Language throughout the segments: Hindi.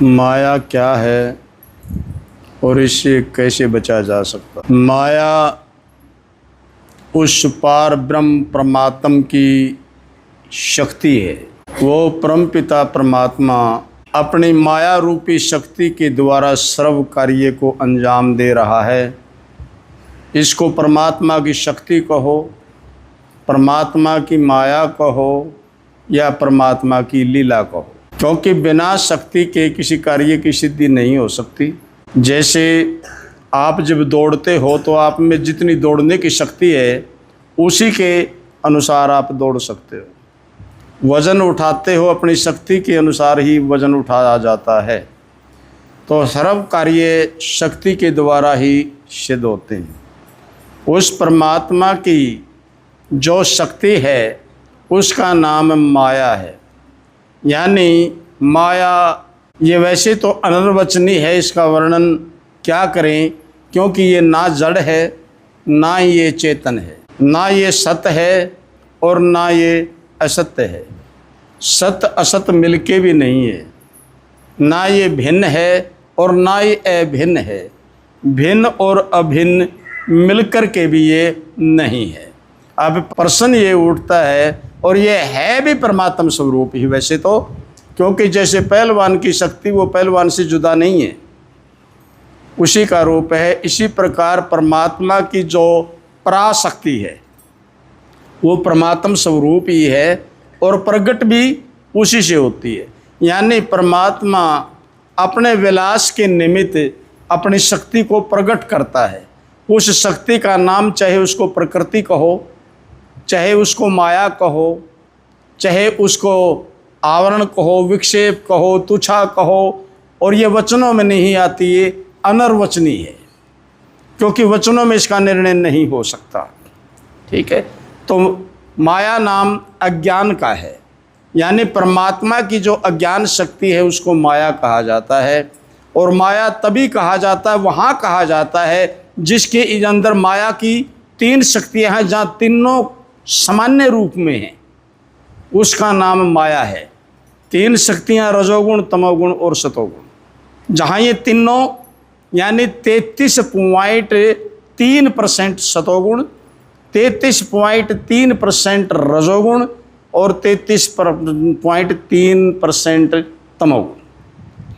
माया क्या है और इससे कैसे बचा जा सकता? माया उस पार ब्रह्म परमात्म की शक्ति है। वो परमपिता परमात्मा अपनी माया रूपी शक्ति के द्वारा सर्व कार्य को अंजाम दे रहा है। इसको परमात्मा की शक्ति कहो, परमात्मा की माया कहो या परमात्मा की लीला कहो, क्योंकि बिना शक्ति के किसी कार्य की सिद्धि नहीं हो सकती। जैसे आप जब दौड़ते हो तो आप में जितनी दौड़ने की शक्ति है उसी के अनुसार आप दौड़ सकते हो। वज़न उठाते हो अपनी शक्ति के अनुसार ही वज़न उठाया जाता है। तो सर्व कार्य शक्ति के द्वारा ही सिद्ध होते हैं। उस परमात्मा की जो शक्ति है उसका नाम माया है। यानी माया ये वैसे तो अनिर्वचनीय है, इसका वर्णन क्या करें, क्योंकि ये ना जड़ है ना ये चेतन है, ना ये सत्य है और ना ये असत्य है। सत्य असत मिलके भी नहीं है, ना ये भिन्न है और ना ये अभिन्न है। भिन्न और अभिन्न मिलकर के भी ये नहीं है। अब प्रश्न ये उठता है, और ये है भी परमात्म स्वरूप ही वैसे तो, क्योंकि जैसे पहलवान की शक्ति वो पहलवान से जुदा नहीं है, उसी का रूप है। इसी प्रकार परमात्मा की जो पराशक्ति है वो परमात्म स्वरूप ही है और प्रकट भी उसी से होती है। यानी परमात्मा अपने विलास के निमित्त अपनी शक्ति को प्रकट करता है। उस शक्ति का नाम चाहे उसको प्रकृति कहो, चाहे उसको माया कहो, चाहे उसको आवरण कहो, विक्षेप कहो, तुच्छा कहो, और ये वचनों में नहीं आती, ये अनर्वचनीय है, क्योंकि वचनों में इसका निर्णय नहीं हो सकता। ठीक है, तो माया नाम अज्ञान का है। यानी परमात्मा की जो अज्ञान शक्ति है उसको माया कहा जाता है। और माया तभी कहा जाता है, वहाँ कहा जाता है जिसके अंदर माया की तीन शक्तियाँ हैं, जहाँ तीनों सामान्य रूप में हैं, उसका नाम माया है। तीन शक्तियाँ रजोगुण, तमोगुण और सतोगुण, जहाँ ये तीनों यानी 33.3% सतोगुण, 33.3% रजोगुण और 33.3% तमोगुण,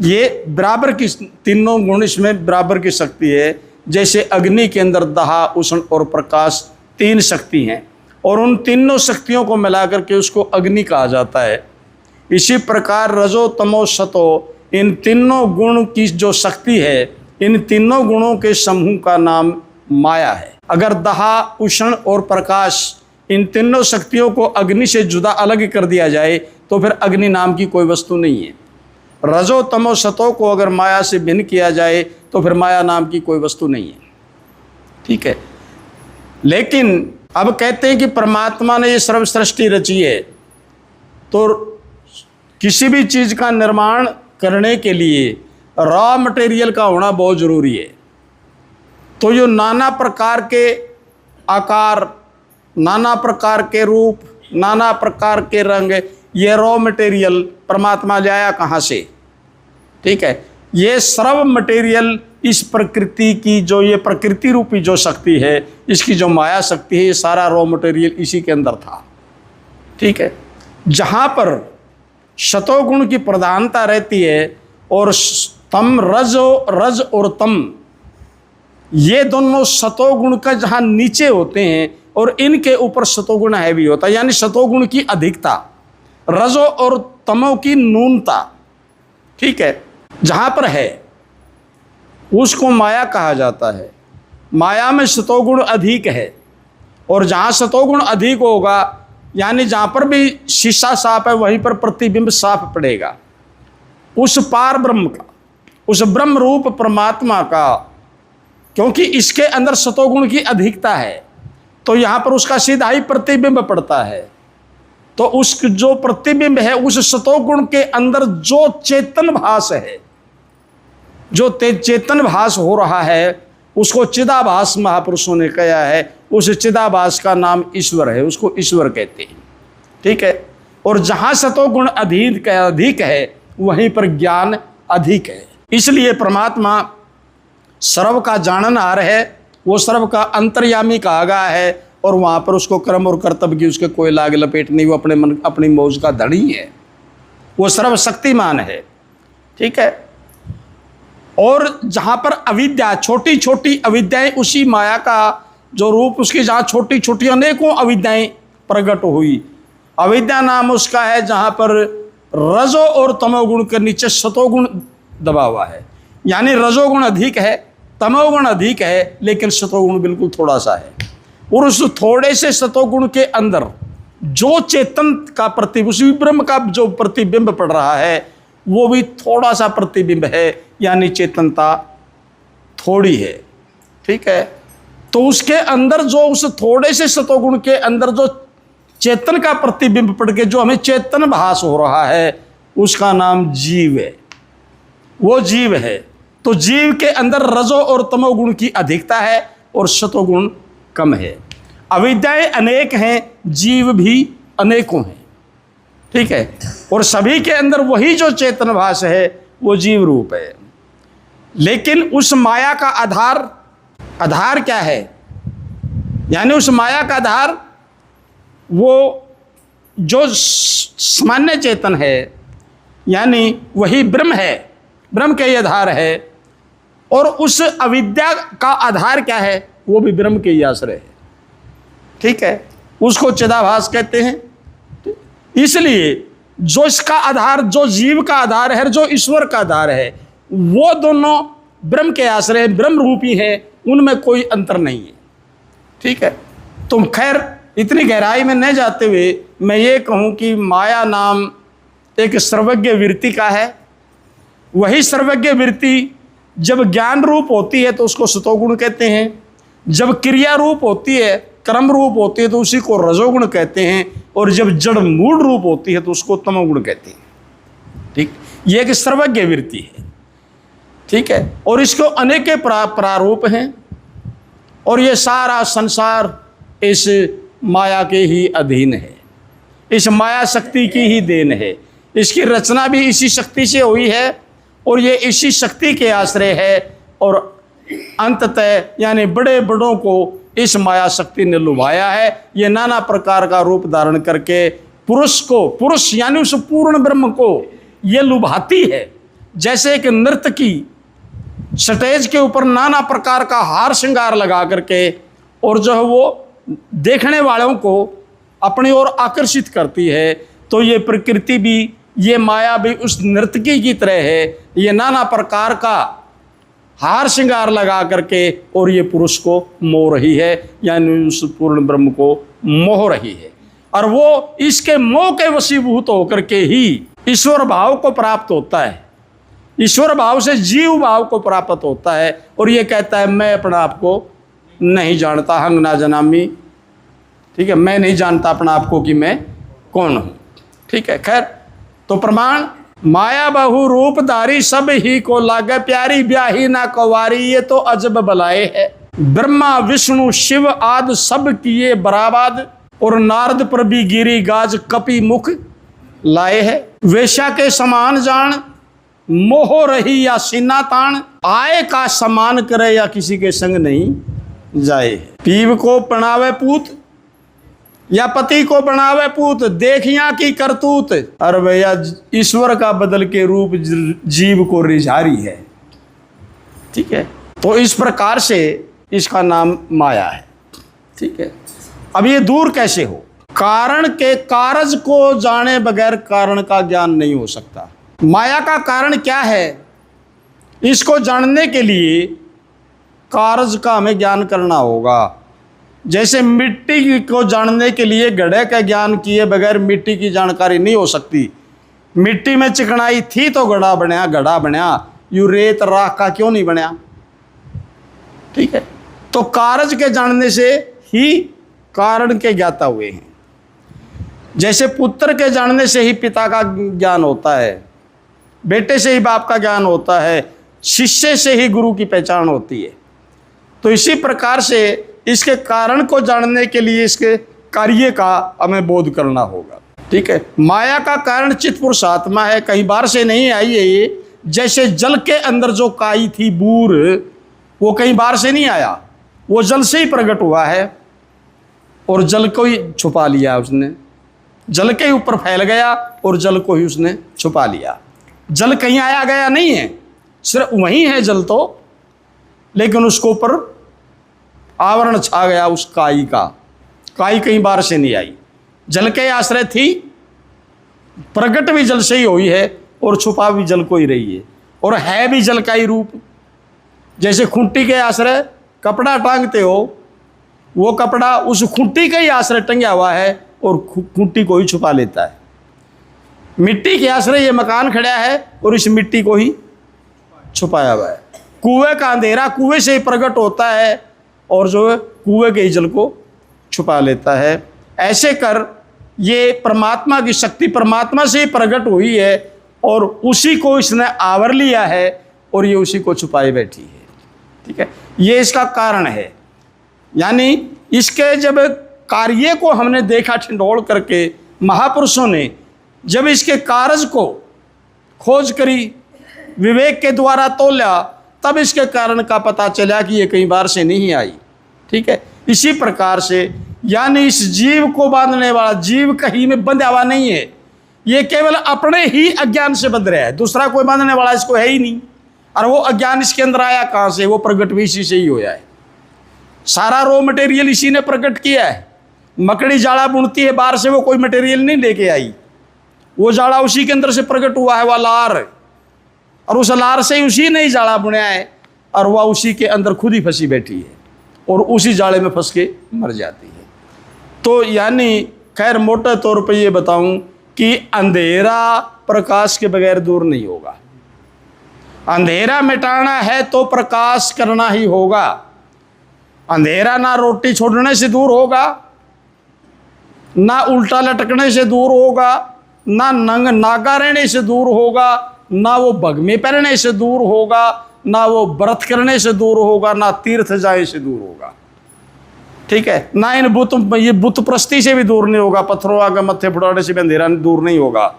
ये बराबर की तीनों गुण इसमें बराबर की शक्ति है। जैसे अग्नि के अंदर दाह, उष्ण और प्रकाश तीन शक्ति हैं, और उन तीनों शक्तियों को मिलाकर के उसको अग्नि कहा जाता है। इसी प्रकार रजो, तमो, सतो, इन तीनों गुण की जो शक्ति है, इन तीनों गुणों के समूह का नाम माया है। अगर दाह, उष्ण और प्रकाश इन तीनों शक्तियों को अग्नि से जुदा अलग कर दिया जाए तो फिर अग्नि नाम की कोई वस्तु नहीं है। रजो, तमो, सतो को अगर माया से भिन्न किया जाए तो फिर माया नाम की कोई वस्तु नहीं है। ठीक है, लेकिन अब कहते हैं कि परमात्मा ने ये सर्व सृष्टि रची है, तो किसी भी चीज़ का निर्माण करने के लिए रॉ मटेरियल का होना बहुत ज़रूरी है। तो जो नाना प्रकार के आकार, नाना प्रकार के रूप, नाना प्रकार के रंग, ये रॉ मटेरियल परमात्मा लाया कहाँ से? ठीक है, ये सर्व मटेरियल इस प्रकृति की जो ये प्रकृति रूपी जो शक्ति है, इसकी जो माया शक्ति है, ये सारा रॉ मटेरियल इसी के अंदर था। ठीक है, जहाँ पर शतोगुण की प्रधानता रहती है और तम, रज और तम, ये दोनों शतोगुण का जहाँ नीचे होते हैं और इनके ऊपर शतोगुण हैवी होता है। यानी शतोगुण की अधिकता, रजो और तमो की न्यूनता, ठीक है, जहाँ पर है उसको माया कहा जाता है। माया में शतोगुण अधिक है, और जहाँ शतोगुण अधिक होगा यानी जहाँ पर भी शीशा साफ है वहीं पर प्रतिबिंब साफ पड़ेगा। उस पार ब्रह्म का, उस ब्रह्म रूप परमात्मा का, क्योंकि इसके अंदर शतोगुण की अधिकता है तो यहाँ पर उसका सीधा ही प्रतिबिंब पड़ता है। तो उस जो प्रतिबिंब है उस शतोगुण के अंदर जो चेतन भास है, जो चेतन भास हो रहा है, उसको चिदाभास महापुरुषों ने कहा है। उस चिदाभास का नाम ईश्वर है, उसको ईश्वर कहते हैं। ठीक है, और जहाँ सतोगुण अधिक है वहीं पर ज्ञान अधिक है। इसलिए परमात्मा सर्व का जाननहार है, वो सर्व का अंतर्यामी कहा गया है, और वहाँ पर उसको कर्म और कर्तव्य की उसके कोई लाग लपेट नहीं, वो अपने मन अपनी मौज का धनी है, वो सर्वशक्तिमान है। ठीक है। और जहाँ पर अविद्या, छोटी छोटी अविद्याएं, उसी माया का जो रूप उसकी, जहाँ छोटी छोटी अनेकों अविद्याएं प्रकट हुई, अविद्या नाम उसका है जहाँ पर रजो और तमोगुण के नीचे सतोगुण दबा हुआ है। यानी रजोगुण अधिक है, तमोगुण अधिक है, लेकिन सतोगुण बिल्कुल थोड़ा सा है। और उस थोड़े से सतोगुण के अंदर जो चेतन का प्रतिबिंब, उसी ब्रह्म का जो प्रतिबिंब पड़ रहा है, वो भी थोड़ा सा प्रतिबिंब है, यानी चेतनता थोड़ी है। ठीक है। तो उसके अंदर जो, उस थोड़े से सतोगुण के अंदर जो चेतन का प्रतिबिंब पड़ के जो हमें चेतन भास हो रहा है, उसका नाम जीव है, वो जीव है। तो जीव के अंदर रजो और तमोगुण की अधिकता है और सतोगुण कम है। अविद्याएं अनेक हैं, जीव भी अनेकों हैं। ठीक है। और सभी के अंदर वही जो चेतन भास है वो जीव रूप है। लेकिन उस माया का आधार क्या है? यानी उस माया का आधार वो जो सामान्य चेतन है, यानी वही ब्रह्म है, ब्रह्म के ही आधार है। और उस अविद्या का आधार क्या है? वो भी ब्रह्म के ही आश्रय है। ठीक है। उसको चिदाभास कहते हैं। इसलिए जो इसका आधार, जो जीव का आधार है, जो ईश्वर का आधार है, वो दोनों ब्रह्म के आश्रय, ब्रह्म रूपी है, उनमें कोई अंतर नहीं है। ठीक है। तुम खैर इतनी गहराई में न जाते हुए मैं ये कहूँ कि माया नाम एक सर्वज्ञ वृत्ति का है। वही सर्वज्ञ वृत्ति जब ज्ञान रूप होती है तो उसको सतोगुण कहते हैं, जब क्रिया रूप होती है, कर्म रूप होती है, तो उसी को रजोगुण कहते हैं, और जब जड़ मूल रूप होती है तो उसको तमोगुण कहते हैं। ठीक। ये एक सर्वज्ञ वृत्ति है। ठीक है। और इसको अनेक प्रारूप हैं, और ये सारा संसार इस माया के ही अधीन है, इस माया शक्ति की ही देन है। इसकी रचना भी इसी शक्ति से हुई है, और ये इसी शक्ति के आश्रय है। और अंततः यानी बड़े बड़ों को इस माया शक्ति ने लुभाया है। ये नाना प्रकार का रूप धारण करके पुरुष यानी उस पूर्ण ब्रह्म को ये लुभाती है। जैसे एक नर्तकी स्टेज के ऊपर नाना प्रकार का हार श्रृंगार लगा करके, और जो है वो देखने वालों को अपनी ओर आकर्षित करती है, तो ये प्रकृति भी, ये माया भी उस नर्तकी की तरह है। ये नाना प्रकार का हार श्रृंगार लगा करके और ये पुरुष को मोह रही है, यानी उस पूर्ण ब्रह्म को मोह रही है। और वो इसके मोह के वशीभूत होकर के ही ईश्वर भाव को प्राप्त होता है, ईश्वर भाव से जीव भाव को प्राप्त होता है। और ये कहता है मैं अपना आप को नहीं जानता, हंग ना जनामी। ठीक है। मैं नहीं जानता अपना आप को कि मैं कौन हूँ। ठीक है। खैर, तो प्रमाण माया बहु रूपधारी सब ही को लागे प्यारी, ब्याही ना कवारी ये तो अजब बलाए है। ब्रह्मा विष्णु शिव आदि सब किए बराबाद, और नारद पर भी गिरी गाज कपि मुख लाए है। वेश्या के समान जान मोह रही या सीना तान, आए का समान करे या किसी के संग नहीं जाए। पीव को पणावे पूत या पति को बनावे पूत, देखिया की करतूत। अरे भैया, ईश्वर का बदल के रूप जीव को रिझारी है। ठीक है। तो इस प्रकार से इसका नाम माया है। ठीक है। अब ये दूर कैसे हो? कारण के कारज को जाने बगैर कारण का ज्ञान नहीं हो सकता। माया का कारण क्या है, इसको जानने के लिए कारज का हमें ज्ञान करना होगा। जैसे मिट्टी को जानने के लिए घड़े का ज्ञान किए बगैर मिट्टी की जानकारी नहीं हो सकती। मिट्टी में चिकनाई थी तो घड़ा बना, यूं रेत राख का क्यों नहीं बना? ठीक है। तो कारज के जानने से ही कारण के ज्ञाता हुए हैं। जैसे पुत्र के जानने से ही पिता का ज्ञान होता है, बेटे से ही बाप का ज्ञान होता है, शिष्य से ही गुरु की पहचान होती है। तो इसी प्रकार से इसके कारण को जानने के लिए इसके कार्य का हमें बोध करना होगा। ठीक है। माया का कारण चित्त पुरुष आत्मा है, कहीं बाहर से नहीं आई है। जैसे जल के अंदर जो काई थी, बूर, वो कहीं बाहर से नहीं आया, वो जल से ही प्रकट हुआ है और जल को ही छुपा लिया उसने, जल के ऊपर फैल गया और जल को ही उसने छुपा लिया। जल कहीं आया गया नहीं है, सिर्फ वहीं है जल तो, लेकिन उसको ऊपर आवरण छा गया उस काई का। काई कहीं बाहर से नहीं आई, जल के आश्रय थी, प्रकट भी जल से ही हुई है और छुपा भी जल को ही रही है, और है भी जल का ही रूप। जैसे खूंटी के आश्रय कपड़ा टांगते हो, वो कपड़ा उस खूंटी का ही आश्रय टंगा हुआ है और खूंटी को ही छुपा लेता है। मिट्टी के आश्रय ये मकान खड़ा है और इस मिट्टी को ही छुपाया हुआ है। कुएं का अंधेरा कुएं से ही प्रकट होता है और जो है कुएं के ही जल को छुपा लेता है। ऐसे कर ये परमात्मा की शक्ति परमात्मा से ही प्रकट हुई है और उसी को इसने आवर लिया है और ये उसी को छुपाए बैठी है। ठीक है, ये इसका कारण है। यानी इसके जब कार्य को हमने देखा ठिंडोल करके, महापुरुषों ने जब इसके कारज को खोज करी, विवेक के द्वारा तोला, तब इसके कारण का पता चला कि ये कहीं बाहर से नहीं आई। ठीक है, इसी प्रकार से यानी इस जीव को बांधने वाला जीव कहीं में बंधा हुआ नहीं है, ये केवल अपने ही अज्ञान से बंध रहा है, दूसरा कोई बांधने वाला इसको है ही नहीं। और वो अज्ञान इसके अंदर आया कहाँ से? वो प्रकट भी इसी से ही होया है। सारा रॉ मटेरियल इसी ने प्रकट किया है। मकड़ी जाड़ा बुनती है, बाहर से वो कोई मटेरियल नहीं लेके आई, वो जाड़ा उसी के अंदर से प्रकट हुआ है, वह लार, और उस लार से ही उसी ने ही जाड़ा बुना है और वह उसी के अंदर खुद ही फंसी बैठी है और उसी जाड़े में फंस के मर जाती है। तो यानी खैर मोटे तौर पे ये बताऊं कि अंधेरा प्रकाश के बगैर दूर नहीं होगा। अंधेरा मिटाना है तो प्रकाश करना ही होगा। अंधेरा ना रोटी छोड़ने से दूर होगा, ना उल्टा लटकने से दूर होगा, ना नंग नागा रहने से दूर होगा, ना वो भगमे पहनने से दूर होगा, ना वो व्रत करने से दूर होगा, ना तीर्थ जाए से दूर होगा। ठीक है, ना इन ये बुत प्रस्ती से भी दूर नहीं होगा, पत्थरों आगे मत्थे फुड़ाने से भी अंधेरा दूर नहीं होगा।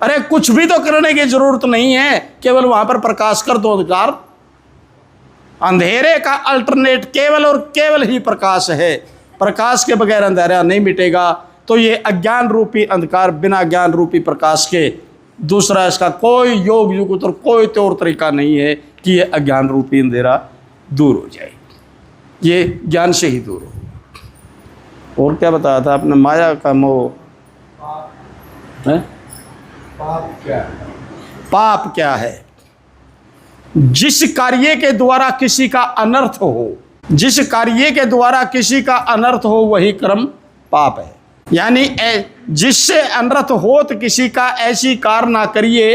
अरे कुछ भी तो करने की जरूरत नहीं है, केवल वहां पर प्रकाश कर दो। अंधकार अंधेरे का अल्टरनेट केवल और केवल ही प्रकाश है। प्रकाश के बगैर अंधेरा नहीं मिटेगा। तो ये अज्ञान रूपी अंधकार बिना ज्ञान रूपी प्रकाश के दूसरा इसका कोई योग युग और कोई और तरीका नहीं है कि ये अज्ञान रूपी अंधेरा दूर हो जाए। ये ज्ञान से ही दूर हो। और क्या बताया था आपने? माया का मोह है? पाप क्या है? जिस कार्य के द्वारा किसी का अनर्थ हो, जिस कार्य के द्वारा किसी का अनर्थ हो वही कर्म पाप है। यानी जिससे अनर्थ होत किसी का ऐसी कार ना करिए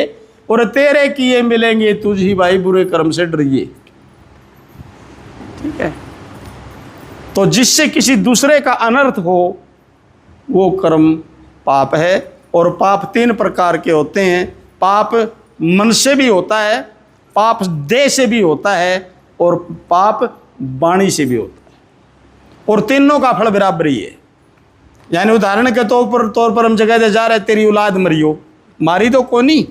और तेरे किए मिलेंगे तुझ ही भाई बुरे कर्म से डरिए। ठीक है, तो जिससे किसी दूसरे का अनर्थ हो वो कर्म पाप है। और पाप तीन प्रकार के होते हैं। पाप मन से भी होता है, पाप देह से भी होता है और पाप वाणी से भी होता है। और तीनों का फल बराबर ही है। यानी उदाहरण के तौर पर हम जगह दे जा रहे, तेरी औलाद मरियो, मारी तो कोनी,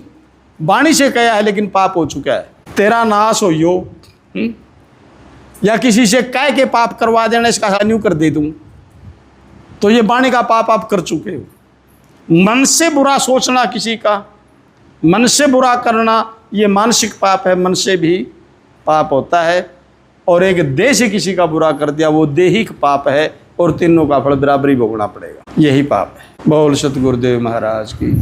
वाणी से कहा है लेकिन पाप हो चुका है। तेरा नाश हो यो, या किसी से कह के पाप करवा देना, इसका हानि कर दे दूं, तो ये वाणी का पाप आप कर चुके हो। मन से बुरा सोचना किसी का, मन से बुरा करना, ये मानसिक पाप है, मन से भी पाप होता है। और एक देह से किसी का बुरा कर दिया, वो देहिक पाप है और तीनों का फल बराबरी भोगना पड़ेगा। यही पाप है। बोल सतगुरुदेव महाराज की।